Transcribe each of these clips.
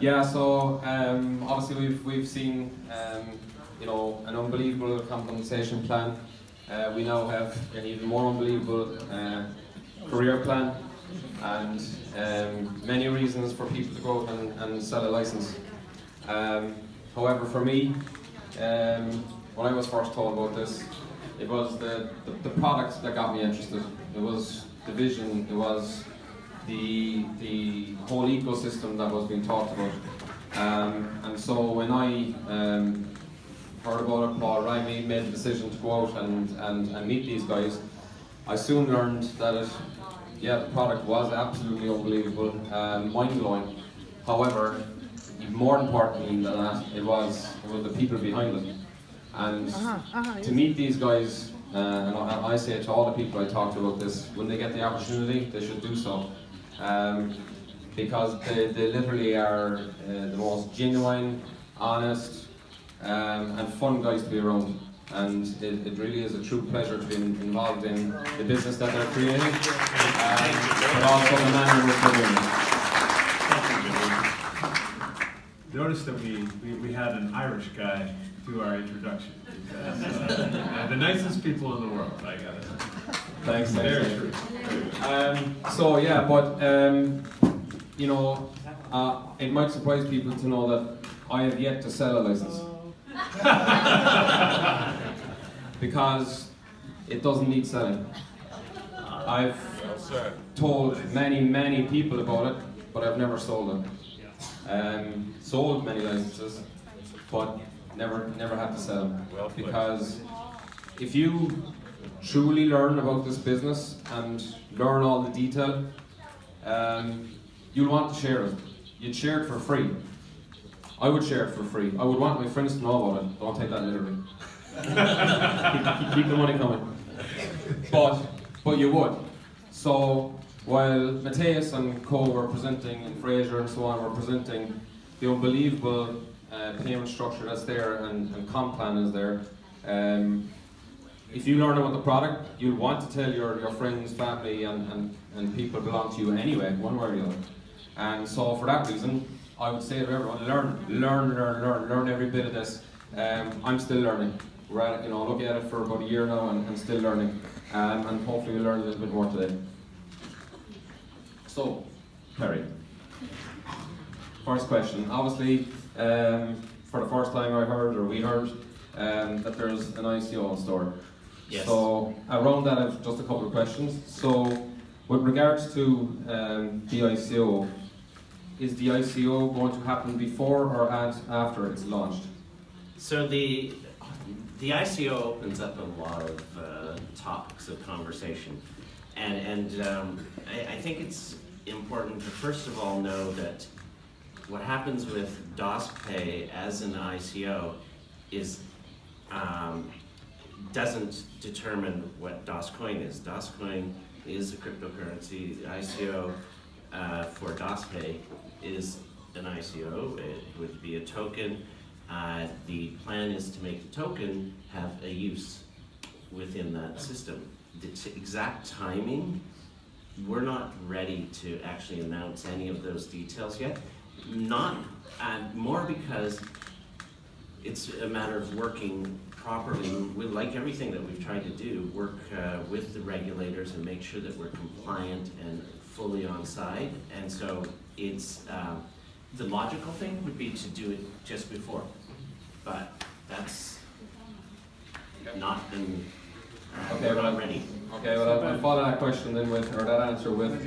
Yeah, so obviously we've seen you know, an unbelievable compensation plan. We now have an even more unbelievable career plan, and many reasons for people to go out and sell a license. However, for me, when I was first told about this, it was the product that got me interested. It was the vision, it was the whole ecosystem that was being talked about. And so when I heard about it, Paul Riley made the decision to go out and meet these guys, I soon learned that the product was absolutely unbelievable, mind-blowing. However, even more importantly than that, it was the people behind it. And to meet these guys, and I say to all the people I talk to about this, when they get the opportunity, they should do so. Because they literally are the most genuine, honest, and fun guys to be around. And it really is a true pleasure to be involved in the business that they're creating, but also the manner in which they're doing it. Notice that we had an Irish guy do our introduction. The nicest people in the world, I gotta say. Thanks. Very true. So yeah, but you know, it might surprise people to know that I have yet to sell a license. Because it doesn't need selling. I've told many people about it, but I've never sold it. Sold many licenses, but never had to sell them. Because if you truly learn about this business and learn all the detail, you'll want to share it. You'd share it for free. I would share it for free. I would want my friends to know about it. Don't take that literally. keep the money coming. But you would. So while Matthias and co were presenting, and Fraser and so on were presenting the unbelievable payment structure that's there and comp plan is there, if you learn about the product, you'll want to tell your friends, family, and people belong to you anyway, one way or the other. And so for that reason, I would say to everyone, learn every bit of this. I'm still learning. We're at, looking at it for about a year now and still learning. And hopefully we'll learn a little bit more today. So, Perry, first question. Obviously, for the first time we heard that there's an ICO in store. Yes. So around that, I have just a couple of questions. So, with regards to the ICO, is the ICO going to happen before or after it's launched? So the ICO opens up a lot of topics of conversation, and I think it's important to first of all know that what happens with Daspay as an ICO is doesn't determine what Dascoin is. Dascoin is a cryptocurrency. The ICO for Daspay is an ICO. It would be a token. The plan is to make the token have a use within that system. The exact timing, we're not ready to actually announce any of those details yet. More because it's a matter of working properly. We, like everything that we've tried to do, work with the regulators and make sure that we're compliant and fully on side. And so it's the logical thing would be to do it just before, but that's not been ready. Okay, well I'll follow that question then with, or that answer with,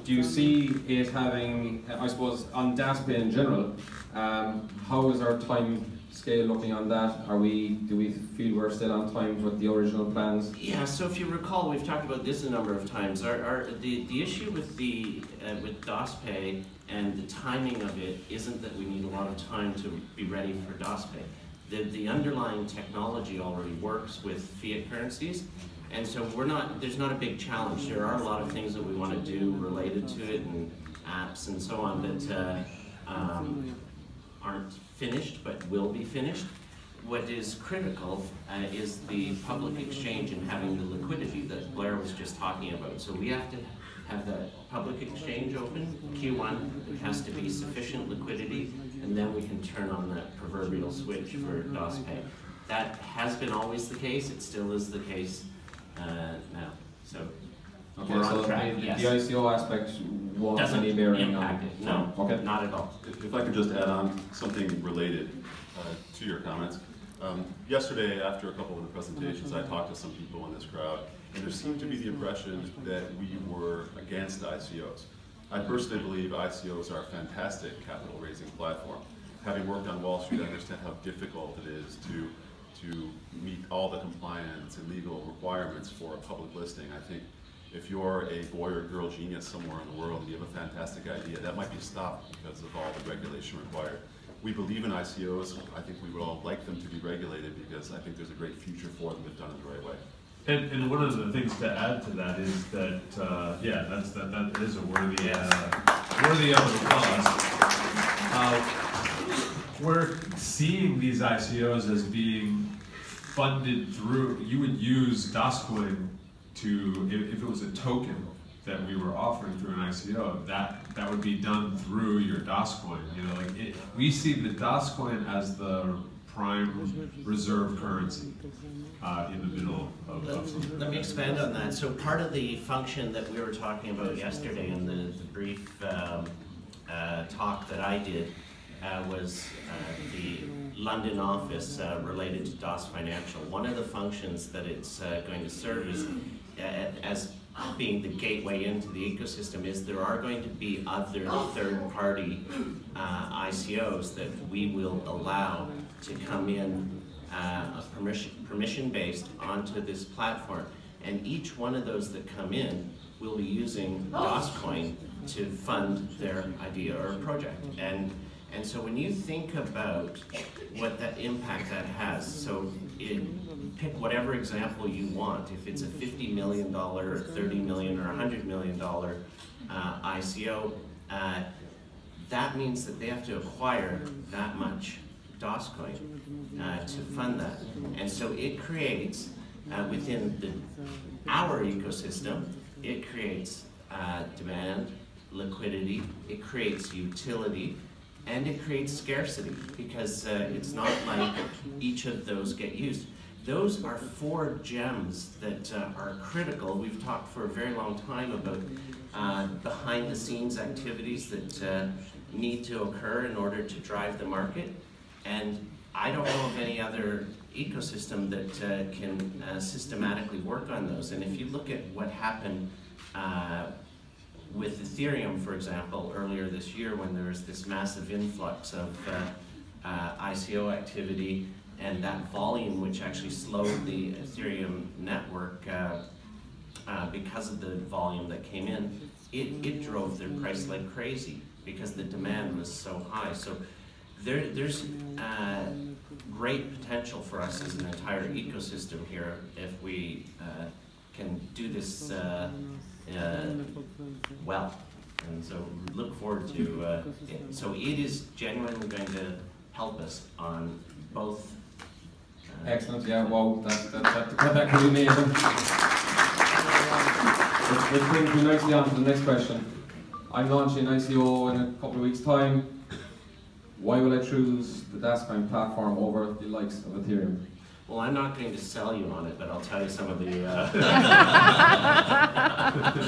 do you see it having, I suppose, on Daspay in general, how is our time scale looking on that? Do we feel we're still on time with the original plans? Yeah, so if you recall, we've talked about this a number of times. The issue with with Daspay and the timing of it isn't that we need a lot of time to be ready for Daspay. The underlying technology already works with fiat currencies, and so there's not a big challenge. There are a lot of things that we want to do related to it, and apps and so on that aren't finished but will be finished. What is critical is the public exchange and having the liquidity that Blair was just talking about. So we have to have that public exchange open, Q1, it has to be sufficient liquidity, and then we can turn on that proverbial switch for Daspay. That has been always the case, it still is the case now. So Okay, we're so on track, the yes. ICO aspect won't have Doesn't any bearing on impact it, no, Okay. not at all. If I could just add on something related to your comments. Yesterday, after a couple of the presentations, I talked to some people in this crowd, and there seemed to be the impression that we were against ICOs. I personally believe ICOs are a fantastic capital raising platform. Having worked on Wall Street, I understand how difficult it is to meet all the compliance and legal requirements for a public listing. I think if you're a boy or girl genius somewhere in the world and you have a fantastic idea, that might be stopped because of all the regulation required. We believe in ICOs. I think we would all like them to be regulated because I think there's a great future for them if done in the right way. And one of the things to add to that is that, yeah, that is a worthy of applause. We're seeing these ICOs as being funded through, you would use Dascoin to, if it was a token that we were offering through an ICO, that would be done through your Dascoin. You know, like we see the Dascoin as the prime reserve currency in the middle of something. Let me expand on that. So part of the function that we were talking about yesterday in the brief talk that I did was the London office related to DOS Financial. One of the functions that it's going to serve is as being the gateway into the ecosystem is there are going to be other third-party ICOs that we will allow to come in permission-based onto this platform. And each one of those that come in will be using Dascoin to fund their idea or project. And so when you think about what that impact that has, so pick whatever example you want, if it's a $50 million or $30 million or $100 million ICO, that means that they have to acquire that much Dascoin to fund that. And so it creates, within our ecosystem, it creates demand, liquidity, it creates utility, and it creates scarcity because it's not like each of those get used. Those are 4 gems that are critical. We've talked for a very long time about behind the scenes activities that need to occur in order to drive the market. And I don't know of any other ecosystem that can systematically work on those. And if you look at what happened with Ethereum, for example, earlier this year when there was this massive influx of ICO activity and that volume which actually slowed the Ethereum network because of the volume that came in, it drove their price like crazy because the demand was so high. So there's great potential for us as an entire ecosystem here if we can do this well, and so look forward to it. So it is genuinely going to help us on both. Excellent, yeah, wow, that could be amazing. Which brings me nicely on to the next question. I'm launching an ICO in a couple of weeks' time. Why will I choose the Dascoin platform over the likes of Ethereum? Well, I'm not going to sell you on it, but I'll tell you some of the...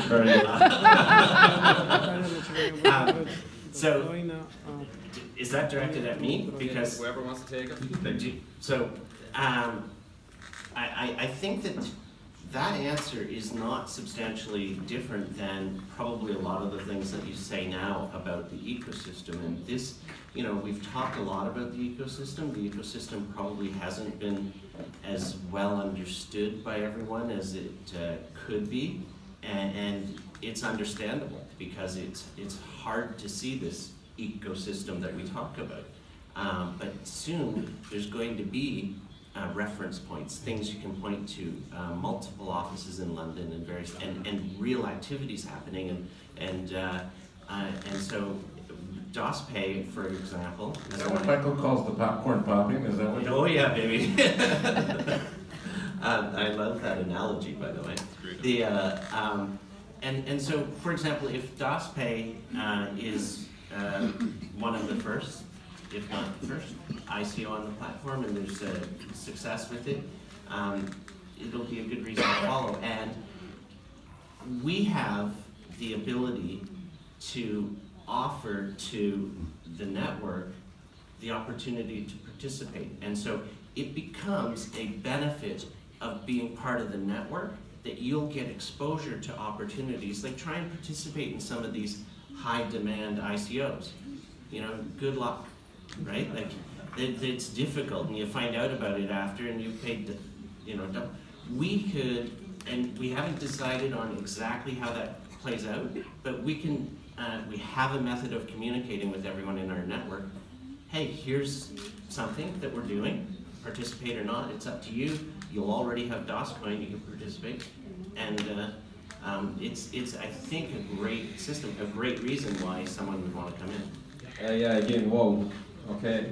Very good. So, is that directed at me? Because whoever wants to take it. So, I think that answer is not substantially different than probably a lot of the things that you say now about the ecosystem. And this, you know, we've talked a lot about the ecosystem. The ecosystem probably hasn't been as well understood by everyone as it could be. And it's understandable because it's hard to see this ecosystem that we talk about. But soon there's going to be reference points, things you can point to, multiple offices in London and various and real activities happening, and so Daspay, for example. Is that what Michael calls the popcorn popping? Is that what? Oh yeah, baby. I love that analogy, by the way. And so, for example, if Daspay is one of the first, if not the first, ICO on the platform, and there's success with it, it'll be a good reason to follow. And we have the ability to offer to the network the opportunity to participate. And so it becomes a benefit of being part of the network that you'll get exposure to opportunities. Like, try and participate in some of these high demand ICOs. You know, good luck, right? Like, it's difficult, and you find out about it after, and you paid, you know, we could, and we haven't decided on exactly how that plays out, but we can, we have a method of communicating with everyone in our network. Hey, here's something that we're doing, participate or not, it's up to you. You'll already have Dascoin, you can participate. And it's I think, a great system, a great reason why someone would want to come in. Yeah, again, whoa. Okay.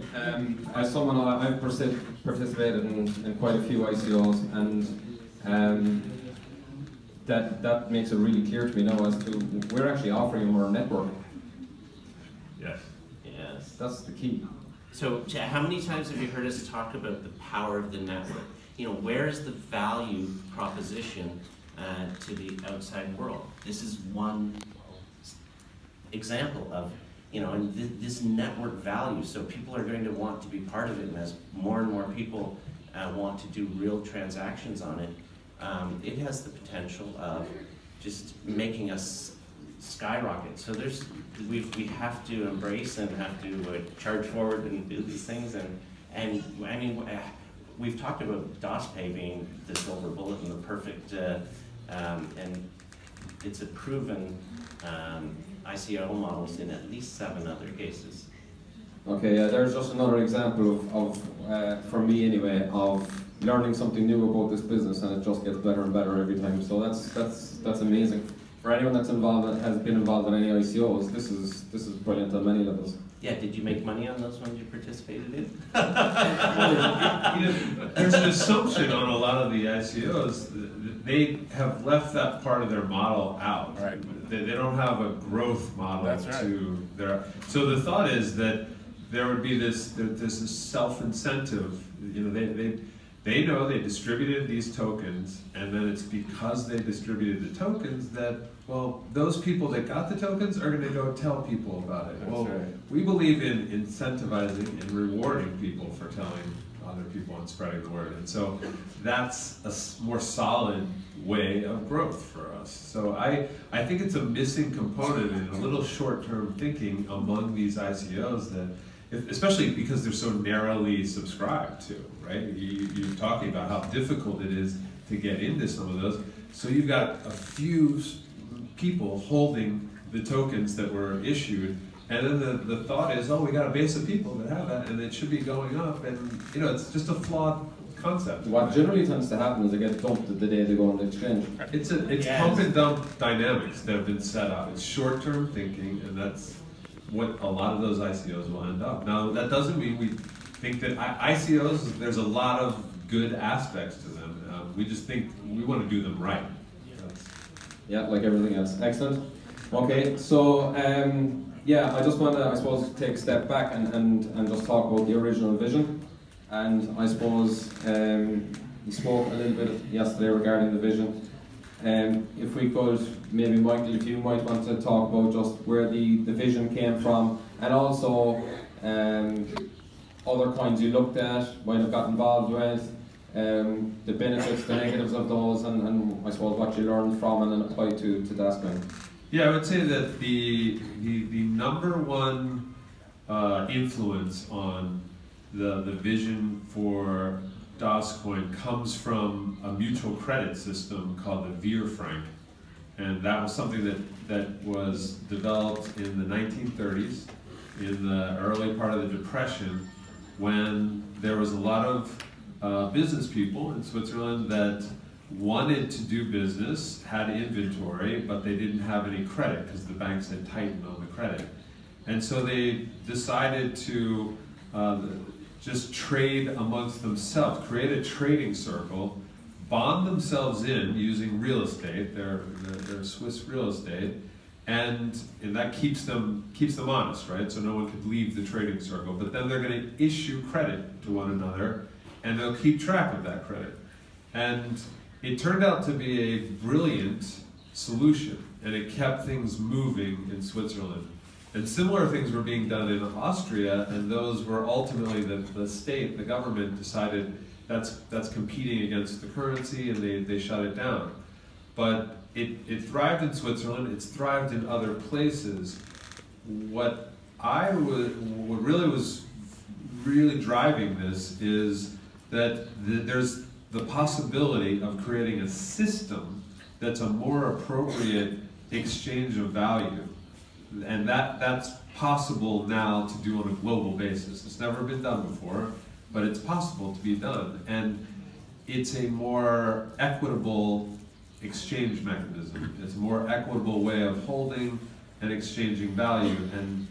As someone, I've participated in quite a few ICOs, and that makes it really clear to me now as to we're actually offering them our network. Yes. Yes. That's the key. So, how many times have you heard us talk about the power of the network? You know, where is the value proposition to the outside world? This is one example of, you know, and this network value. So people are going to want to be part of it, and as more and more people want to do real transactions on it, it has the potential of just making us skyrocket. So we have to embrace and have to charge forward and do these things. And I mean, we've talked about Daspay being the silver bullet and the perfect, and it's a proven ICO models in at least 7 other cases. Okay, yeah, there's just another example of for me anyway, of learning something new about this business, and it just gets better and better every time. So that's amazing. For anyone that's involved, has been involved in any ICOs, this is brilliant on many levels. Yeah, did you make money on those ones you participated in? Well, you know, there's an assumption on a lot of the ICOs that they have left that part of their model out. Right. They don't have a growth model. That's right. To their. So the thought is that there would be this self-incentive. You know, they know they distributed these tokens, and then it's because they distributed the tokens that, well, those people that got the tokens are going to go tell people about it. That's well, right. We believe in incentivizing and rewarding people for telling other people and spreading the word. And so that's a more solid way of growth for us. So I think it's a missing component in a little short-term thinking among these ICOs that, especially because they're so narrowly subscribed to, right? You're talking about how difficult it is to get into some of those. So you've got a few people holding the tokens that were issued, and then the thought is, oh, we got a base of people that have that, and it should be going up, and you know, it's just a flawed concept. What generally tends to happen is they get dumped the day they go on the exchange. It's pump and dump dynamics that have been set up. It's short-term thinking, and that's what a lot of those ICOs will end up. Now, that doesn't mean we think that ICOs, there's a lot of good aspects to them. We just think we want to do them right. Yeah, like everything else. Excellent. Okay, so yeah, I just want to, I suppose, take a step back and just talk about the original vision. And I suppose you spoke a little bit yesterday regarding the vision. If we could, maybe Michael, if you might want to talk about just where the vision came from, and also other coins you looked at, might have got involved with, the benefits, the negatives of those, and I suppose what you learned from and then applied to Dascoin. Yeah, I would say that the number one influence on the vision for Dascoin comes from a mutual credit system called the Vier franc. And that was something that was developed in the 1930s, in the early part of the Depression, when there was a lot of business people in Switzerland that wanted to do business, had inventory, but they didn't have any credit because the banks had tightened on the credit. And so they decided to just trade amongst themselves, create a trading circle, bond themselves in using real estate, their Swiss real estate, and that keeps them honest, right? So no one could leave the trading circle. But then they're going to issue credit to one another, and they'll keep track of that credit. And it turned out to be a brilliant solution, and it kept things moving in Switzerland. And similar things were being done in Austria, and those were ultimately the state, the government decided that's competing against the currency, and they shut it down. But it thrived in Switzerland, it's thrived in other places. What was really driving this is that there's the possibility of creating a system that's a more appropriate exchange of value. And that's possible now to do on a global basis. It's never been done before, but it's possible to be done. And it's a more equitable exchange mechanism. It's a more equitable way of holding and exchanging value. And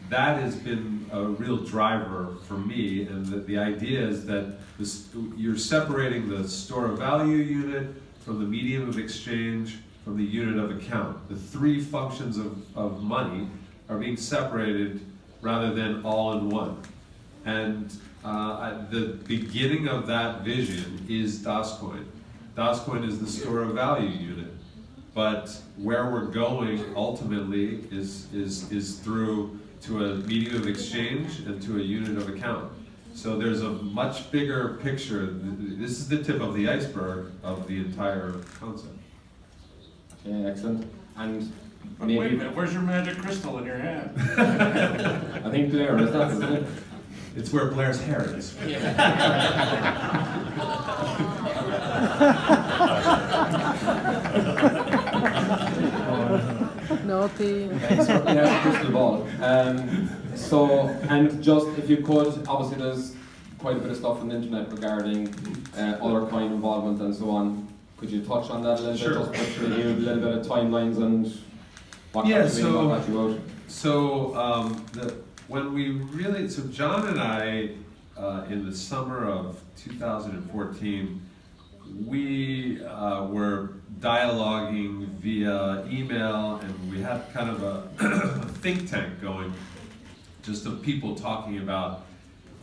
that has been a real driver for me. And the idea is that you're separating the store of value unit from the medium of exchange from the unit of account. The three functions of money are being separated rather than all in one. And the beginning of that vision is Dascoin. Dascoin is the store of value unit. But where we're going ultimately is through to a medium of exchange and to a unit of account. So there's a much bigger picture. This is the tip of the iceberg of the entire concept. Okay, excellent. And But wait a minute, where's your magic crystal in your hand? I think Blair is that, isn't it? It's where Blair's hair is. Naughty. Thanks for the crystal ball. So, and just if you could, obviously there's quite a bit of stuff on the internet regarding other coin involvement and so on. Could you touch on that a little Sure. bit? Just to review a little bit of timelines and what got you in, what got you out? So so John and I, in the summer of 2014, we were dialoguing via email, and we had kind of a think tank going, just of people talking about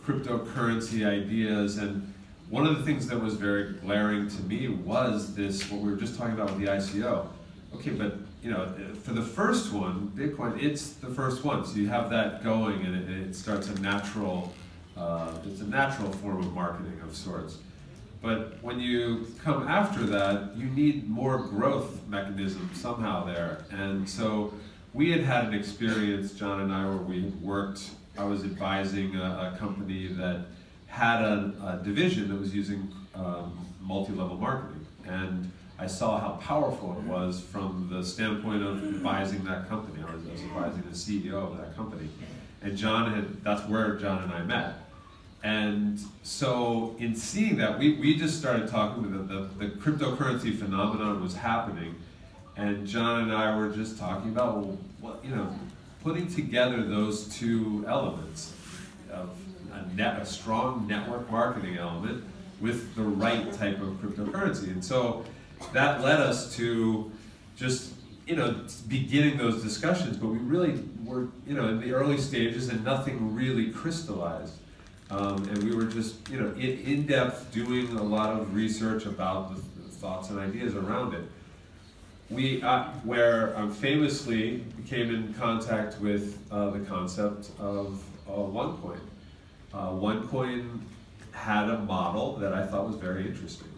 cryptocurrency ideas. And one of the things that was very glaring to me was this, what we were just talking about with the ICO. Okay, but for the first one, Bitcoin, it's the first one, so you have that going, and it starts a natural, it's a natural form of marketing of sorts. But when you come after that, you need more growth mechanism somehow there. And so we had an experience, John and I, where we worked, I was advising a company that had a division that was using multi-level marketing. And I saw how powerful it was from the standpoint of advising that company. I was advising the CEO of that company. And that's where John and I met. And so in seeing that, we just started talking, the cryptocurrency phenomenon was happening. And John and I were just talking about, putting together those two elements of a strong network marketing element with the right type of cryptocurrency. And so that led us to just, beginning those discussions, but we really were, in the early stages and nothing really crystallized. And we were just, in depth doing a lot of research about the thoughts and ideas around it. We, where I famously came in contact with the concept of OneCoin. OneCoin had a model that I thought was very interesting.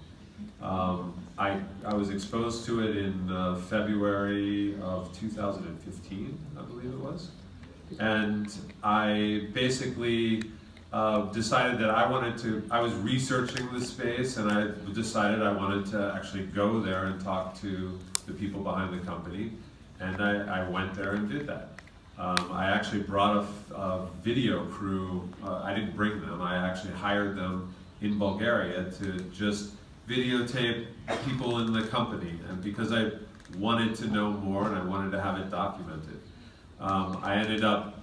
I was exposed to it in February of 2015, I believe it was. And I basically decided that I was researching the space, and I decided I wanted to actually go there and talk to the people behind the company. And I went there and did that. I actually brought a video crew. I didn't bring them. I actually hired them in Bulgaria to just videotape people in the company, and because I wanted to know more and I wanted to have it documented. I ended up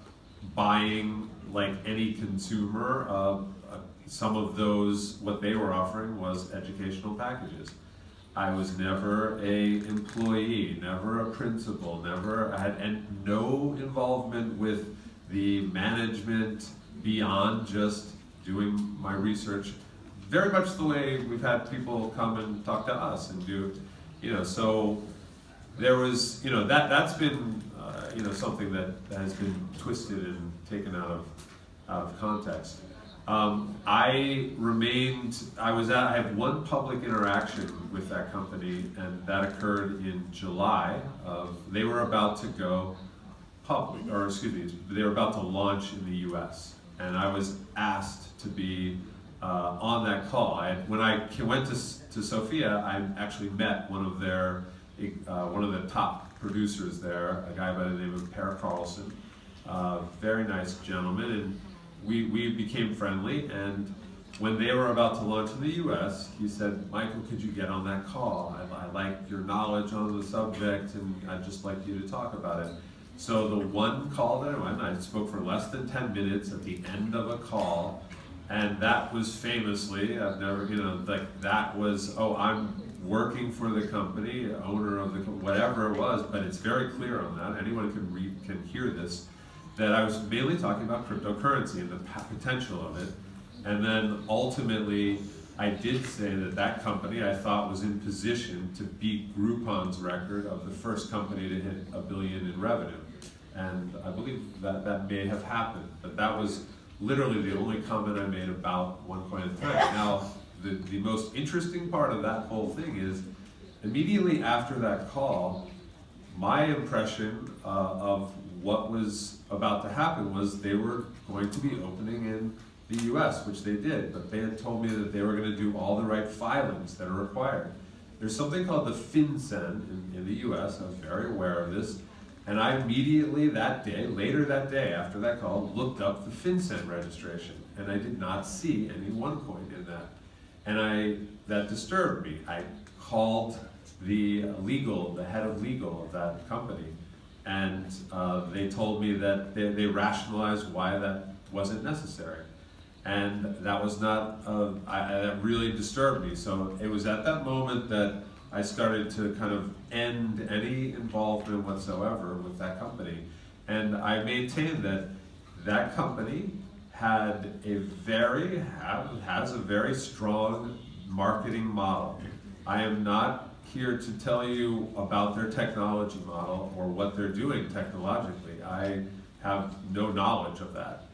buying, like any consumer, some of those, what they were offering was educational packages. I was never a employee, never a principal, I had no involvement with the management beyond just doing my research. Very much the way we've had people come and talk to us and do, so there was, that's been, something that has been twisted and taken out of context. I had one public interaction with that company, and that occurred in July they were about to go public, or excuse me, they were about to launch in the US. And I was asked to be on that call. When I went to Sofia, I actually met one of the top producers there, a guy by the name of Per Carlson, very nice gentleman, and we became friendly. And when they were about to launch in the US, he said, "Michael, could you get on that call? I like your knowledge on the subject, and I'd just like you to talk about it." So the one call that I spoke for less than 10 minutes at the end of a call, and that was famously, I've never, that was, I'm working for the company, owner of the, whatever it was, but it's very clear on that, anyone can hear this, that I was mainly talking about cryptocurrency and the potential of it. And then ultimately, I did say that company I thought was in position to beat Groupon's record of the first company to hit $1 billion in revenue. And I believe that may have happened, but that was literally the only comment I made about OneCoin at the time. Now, the most interesting part of that whole thing is, immediately after that call, my impression of what was about to happen was they were going to be opening in the US, which they did, but they had told me that they were going to do all the right filings that are required. There's something called the FinCEN in the US, I was very aware of this, and I immediately later that day after that call, looked up the FinCEN registration, and I did not see any OneCoin in that. And that disturbed me. I called the head of legal of that company, and they told me that they rationalized why that wasn't necessary. And that was not, that really disturbed me. So it was at that moment that I started to kind of end any involvement whatsoever with that company. And I maintained that company has a very strong marketing model. I am not here to tell you about their technology model or what they're doing technologically. I have no knowledge of that.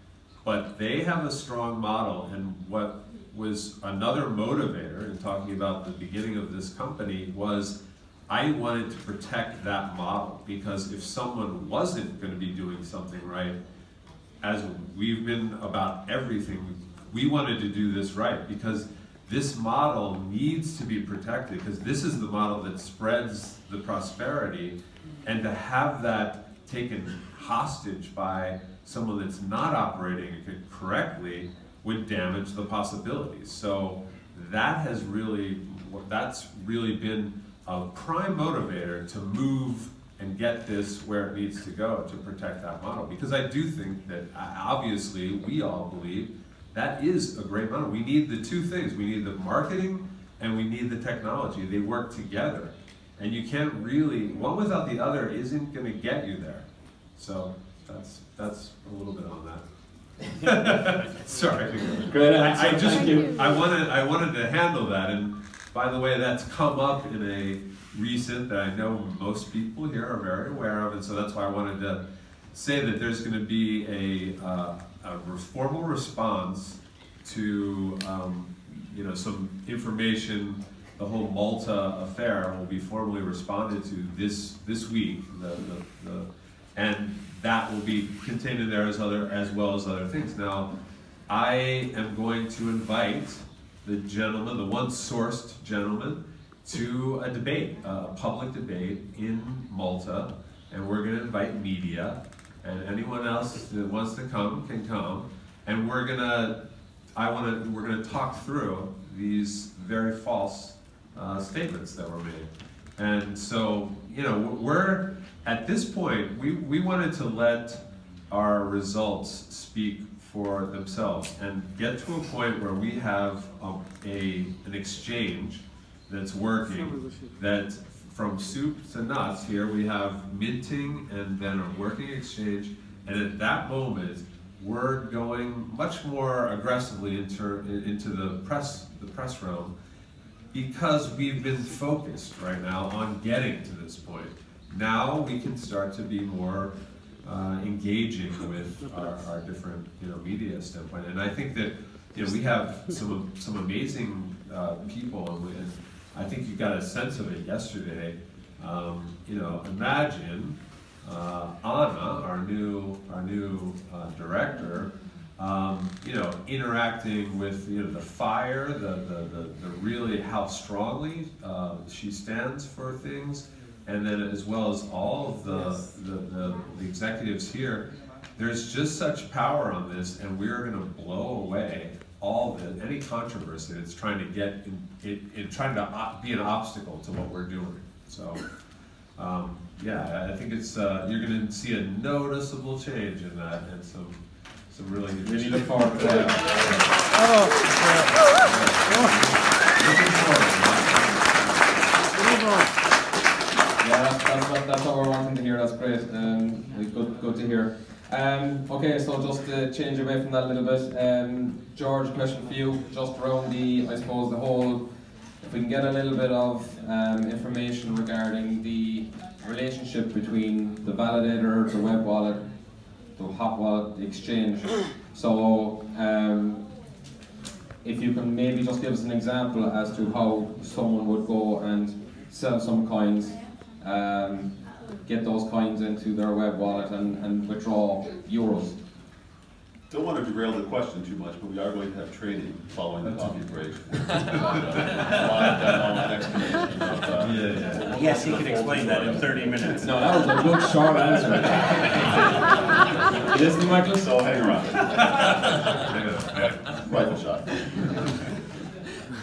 But they have a strong model, and what was another motivator in talking about the beginning of this company was I wanted to protect that model, because if someone wasn't going to be doing something right, as we've been about everything, we wanted to do this right, because this model needs to be protected, because this is the model that spreads the prosperity, and to have that taken hostage by someone that's not operating it correctly would damage the possibilities. So that's really been a prime motivator to move and get this where it needs to go to protect that model. Because I do think that, obviously, we all believe that is a great model. We need the two things. We need the marketing and we need the technology. They work together. And you can't really, one without the other isn't going to get you there. So that's a little bit on that. Sorry. Great I answer. I wanted to handle that, and by the way, that's come up in a recent that I know most people here are very aware of, and so that's why I wanted to say that there's going to be a formal response to some information. The whole Malta affair will be formally responded to this week, and that will be contained in there as well as other things. Now, I am going to invite the gentleman, the one-sourced gentleman, to a debate, a public debate in Malta, and we're going to invite media, and anyone else that wants to come can come, and we're going to talk through these very false statements that were made. And so, we're at this point, we wanted to let our results speak for themselves and get to a point where we have an exchange that's working, that from soup to nuts here we have minting and then a working exchange, and at that moment we're going much more aggressively into the press realm, because we've been focused right now on getting to this point. Now we can start to be more engaging with our different media standpoint, and I think that we have some amazing people, and I think you got a sense of it yesterday. Imagine Anna, our new director, interacting with the fire, the really how strongly she stands for things, and then as well as all of the executives here. There's just such power on this, and we're going to blow away any controversy that's trying to get trying to be an obstacle to what we're doing. So. I think it's you're going to see a noticeable change in that, and some really look forward to that. That's what we're wanting to hear. That's great. Good to hear. Okay, so just to change away from that a little bit, George, question for you, just around the whole. If we can get a little bit of information regarding the relationship between the validator, the web wallet, the hot wallet, the exchange. So if you can maybe just give us an example as to how someone would go and sell some coins, get those coins into their web wallet and withdraw euros. Don't want to derail the question too much, but we are going to have training following the coffee break. Yes, he can explain that in 30 minutes. No, that was a good short answer. You listening, Michael? So hang around. Rifle shot.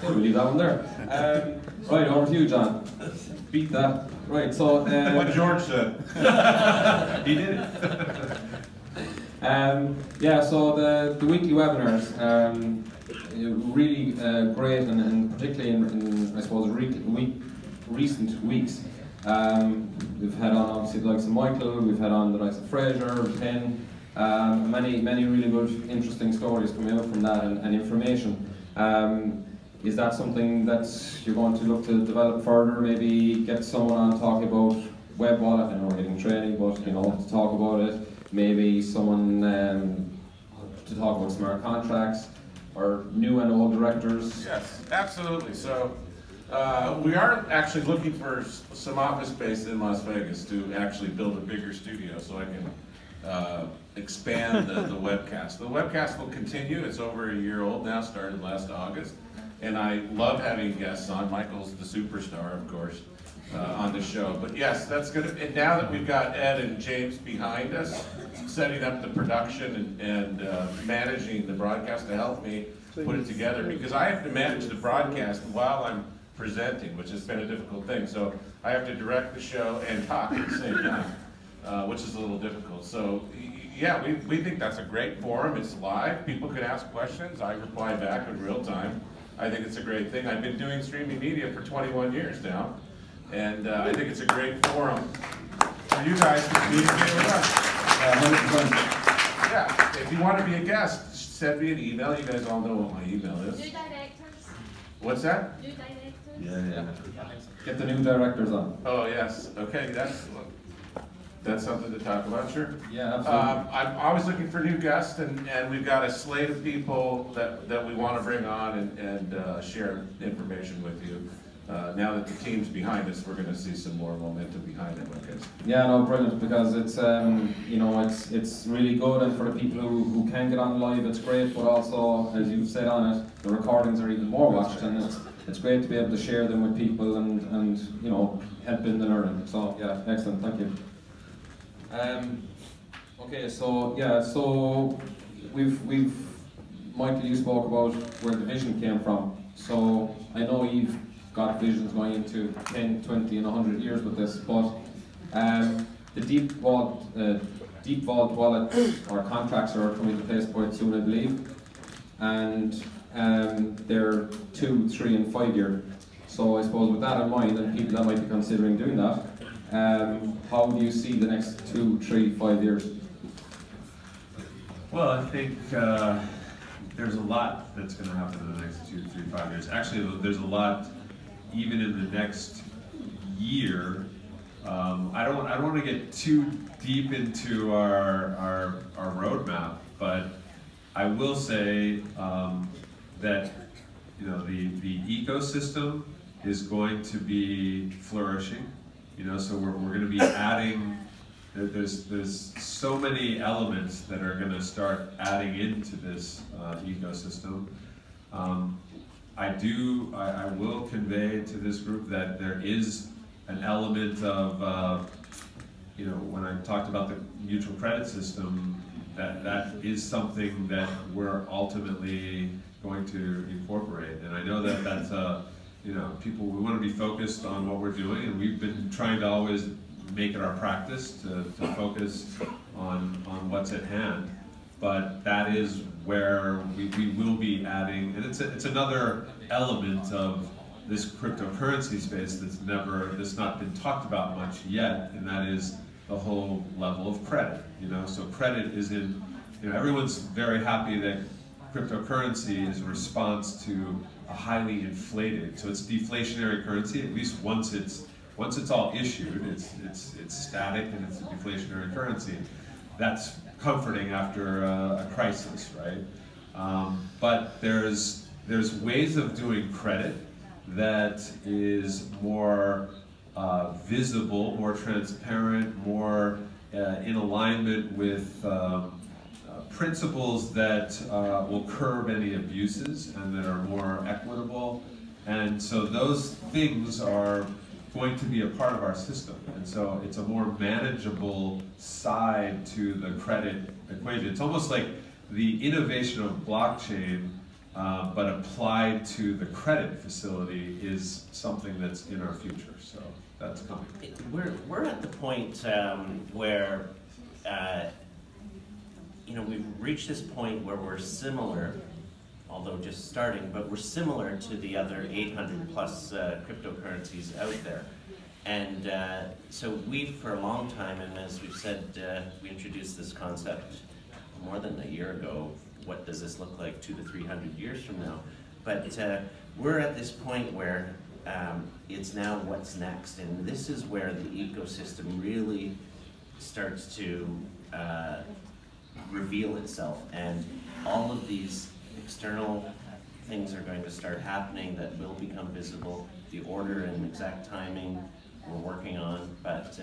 We'll leave that one there. Right, over to you, John. Beat that. Right, so... what George said. He did it. So the weekly webinars, really great, and particularly in I suppose recent weeks. We've had on obviously the likes of Michael, we've had on the likes of Fraser, Penn, many really good, interesting stories coming out from that, and information. Is that something that you're going to look to develop further? Maybe get someone on talking about web wallet. I know we're getting training, but to talk about it. Maybe someone to talk about smart contracts, or new and old directors. Yes, absolutely. So we are actually looking for some office space in Las Vegas to actually build a bigger studio so I can expand the webcast. The webcast will continue. It's over a year old now, started last August. And I love having guests on. Michael's the superstar, of course, on the show. But yes, that's good. And now that we've got Ed and James behind us, setting up the production and managing the broadcast to help me put it together, because I have to manage the broadcast while I'm presenting, which has been a difficult thing. So I have to direct the show and talk at the same time, which is a little difficult. So yeah, we think that's a great forum. It's live. People can ask questions. I reply back in real time. I think it's a great thing. I've been doing streaming media for 21 years now, and I think it's a great forum for you guys to communicate with us. 100%. Yeah, if you want to be a guest, send me an email. You guys all know what my email is. New directors. What's that? New directors. Yeah. Get the new directors on. Oh, yes. Okay, that's something to talk about, sure. Yeah, absolutely. I'm always looking for new guests, and we've got a slate of people that we want to bring on and share information with you. Now that the team's behind us, we're going to see some more momentum behind it, I guess. Yeah, no, brilliant, because it's it's really good, and for the people who can get on live, it's great. But also, as you've said on it, the recordings are even more watched, and it's great to be able to share them with people and help in the learning. So yeah, excellent, thank you. Okay, so we've Michael, you spoke about where the vision came from. So I know you've got visions going into 10, 20 and 100 years with this, but the deep deep vault wallet or contracts are coming into place quite soon, I believe, and they're 2, 3, and 5 year. So I suppose with that in mind, and people that might be considering doing that, how do you see the next 2, 3, 5 years? Well, I think there's a lot that's going to happen in the next 2, 3, 5 years. Actually, there's a lot even in the next year. I don't want to get too deep into our roadmap, but I will say that the ecosystem is going to be flourishing. So we're going to be adding. There's so many elements that are going to start adding into this ecosystem. I will convey to this group that there is an element of, when I talked about the mutual credit system, that is something that we're ultimately going to incorporate. And I know that that's people, we want to be focused on what we're doing, and we've been trying to always make it our practice to focus on what's at hand. But that is where we will be adding, and it's another element of this cryptocurrency space that's not been talked about much yet, and that is the whole level of credit. So credit is in, everyone's very happy that cryptocurrency is a response to a highly inflated, so it's deflationary currency. At least once it's all issued, it's static and it's a deflationary currency. That's comforting after a crisis, right? But there's ways of doing credit that is more visible, more transparent, more in alignment with principles that will curb any abuses and that are more equitable. And so those things are going to be a part of our system. And so it's a more manageable side to the credit equation. It's almost like the innovation of blockchain, but applied to the credit facility, is something that's in our future. So that's coming. We're at the point where we've reached this point where we're similar, although just starting, but we're similar to the other 800 plus cryptocurrencies out there. And so we, for a long time, and as we've said, we introduced this concept more than a year ago. What does this look like 200 to 300 years from now? But we're at this point where it's now what's next, and this is where the ecosystem really starts to reveal itself, and all of these external things are going to start happening that will become visible. The order and exact timing we're working on, but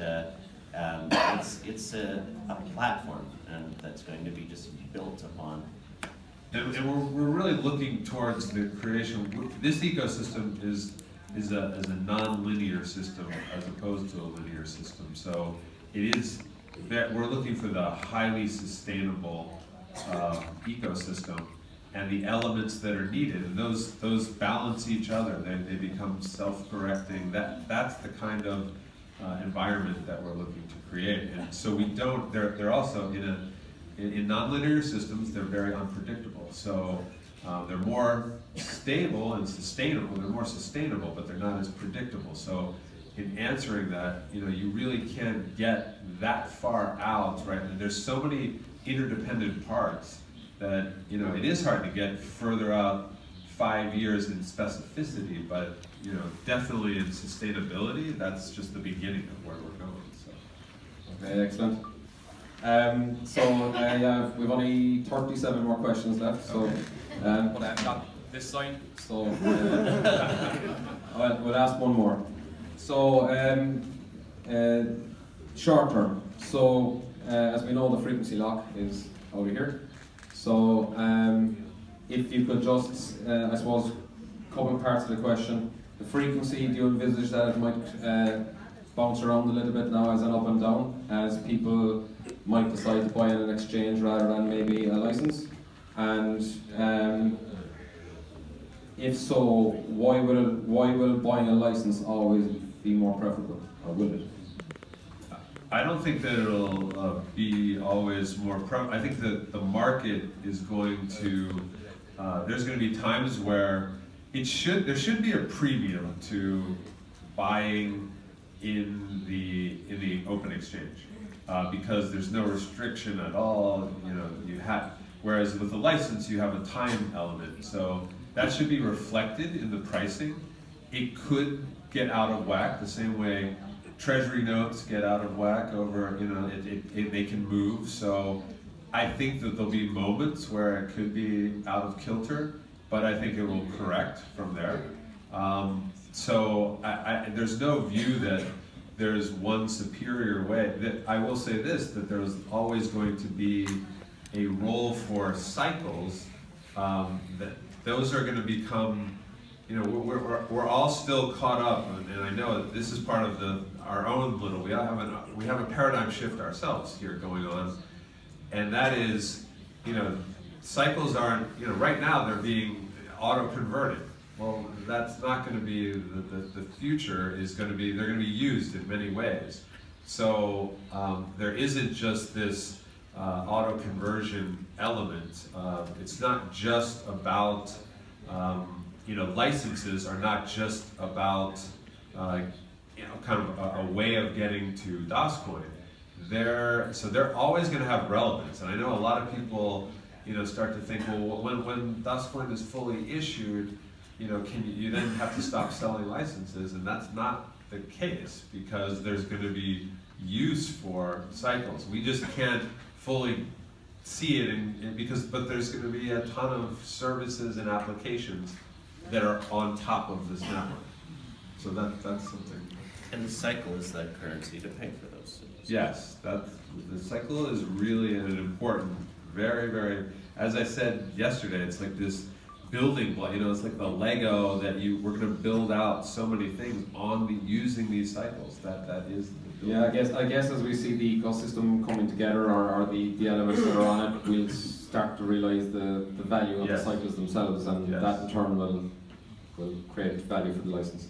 it's a platform, and that's going to be just built upon. And we're really looking towards the creation. This ecosystem is a non-linear system as opposed to a linear system. So it is that we're looking for the highly sustainable ecosystem and the elements that are needed, and those balance each other. They become self-correcting. That's the kind of environment that we're looking to create. And so we don't. They're also in non-linear systems. They're very unpredictable. So they're more stable and sustainable. They're more sustainable, but they're not as predictable. So in answering that, you really can't get that far out, right? And there's so many interdependent parts that it is hard to get further out 5 years in specificity, but definitely in sustainability, that's just the beginning of where we're going. So. Okay, excellent. So we've only 37 more questions left. So, But I've got this side. So we'll ask one more. So short term. So as we know, the frequency lock is over here. So if you could just, I suppose, couple parts of the question. The frequency, do you envisage that it might bounce around a little bit now as an up and down, as people might decide to buy in an exchange rather than maybe a license? And if so, why will buying a license always be more preferable, or will it? I don't think that it'll be always more I think that the market is going to, there's going to be times where there should be a premium to buying in the open exchange, because there's no restriction at all. You know, whereas with the license you have a time element, so that should be reflected in the pricing. It could get out of whack the same way treasury notes get out of whack over, you know, they can move. So I think that there'll be moments where it could be out of kilter, but I think it will correct from there. So there's no view that there's one superior way. That I will say this, that there's always going to be a role for cycles, that those are going to become, you know, we're all still caught up, and I know that this is part of our own little, we have a paradigm shift ourselves here going on, and that is, you know, cycles aren't, you know, right now they're being auto-converted. Well, that's not going to be, the future is going to be, they're going to be used in many ways. So there isn't just this auto-conversion element. It's not just about, you know, licenses are not just about, you know, kind of a way of getting to Dascoin. So they're always going to have relevance. And I know a lot of people, you know, start to think, well, when Dascoin is fully issued, you know, you then have to stop selling licenses, and that's not the case, because there's going to be use for cycles. We just can't fully see it, but there's going to be a ton of services and applications that are on top of this network. So that's something. And the cycle is the currency to pay for those things. Yes, the cycle is really an important, very, very, as I said yesterday, it's like this building block, you know, it's like the Lego that we're going to build out so many things on using these cycles. That is the building. Yeah, I guess as we see the ecosystem coming together, or the elements that are on it, we'll start to realize the value of the cycles themselves, and that in turn will create value for the license.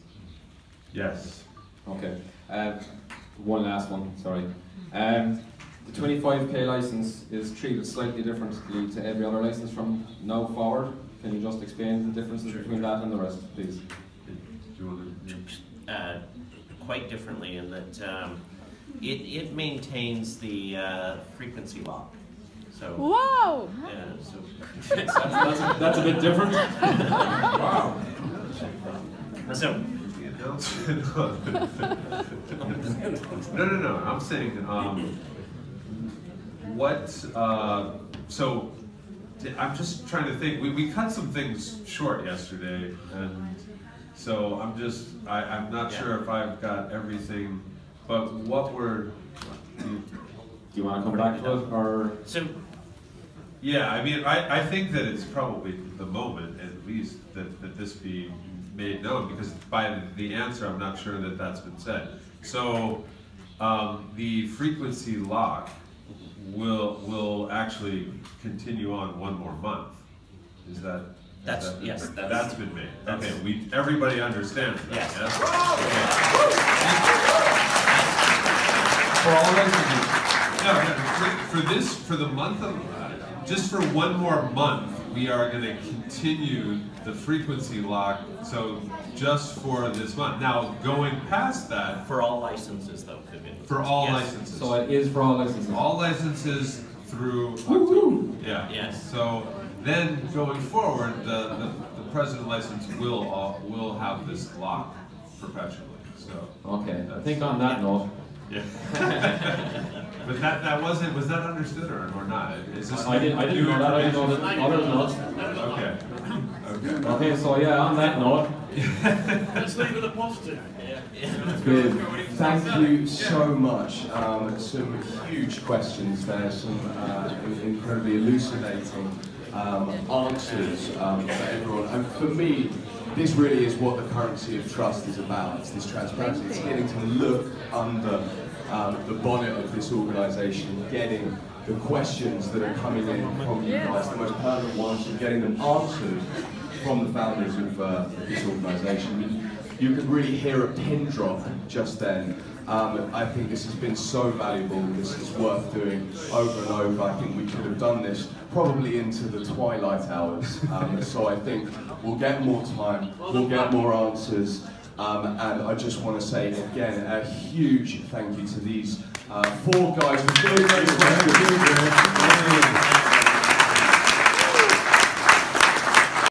Yes. Okay. One last one, sorry. The 25k license is treated slightly differently to every other license from now forward. Can you just explain the differences between that and the rest, please? Quite differently in that it maintains the frequency lock. So. Whoa! That's a bit different. Wow. So. No. I'm saying so I'm just trying to think. We cut some things short yesterday, and so I'm not sure if I've got everything. But what do you want to come back to it, or? So. Yeah, I mean, I think that it's probably the moment, at least, that this be made known, because by the answer, I'm not sure that that's been said. So the frequency lock will actually continue on one more month. Is that? Yes, that's been made. Okay, everybody understands that. Yes. For all licenses. For the month of, just for one more month, we are going to continue the frequency lock. So just for this month. Now going past that. For all licenses, though. For all licenses. So it is for all licenses. All licenses through October. Yeah. Yes. So then going forward, the president license will have this lock perpetually. So. Okay. I think on that note. Yeah. But was that understood or not? Is this I didn't know that. I didn't know that. Others not. Okay. Okay. So yeah, on that note. Let's leave with a positive. Good. Thank you so much. Some huge questions there. Some incredibly elucidating answers for everyone. And for me, this really is what the currency of trust is about. It's this transparency. It's getting to look under the bonnet of this organisation, getting the questions that are coming in from you guys, the most pertinent ones, and getting them answered from the founders of this organisation. You could really hear a pin drop just then I think this has been so valuable. This is worth doing over and over. I think we could have done this probably into the twilight hours. So I think we'll get more time, we'll get more answers. And I just want to say again a huge thank you to these 4 guys for doing those questions.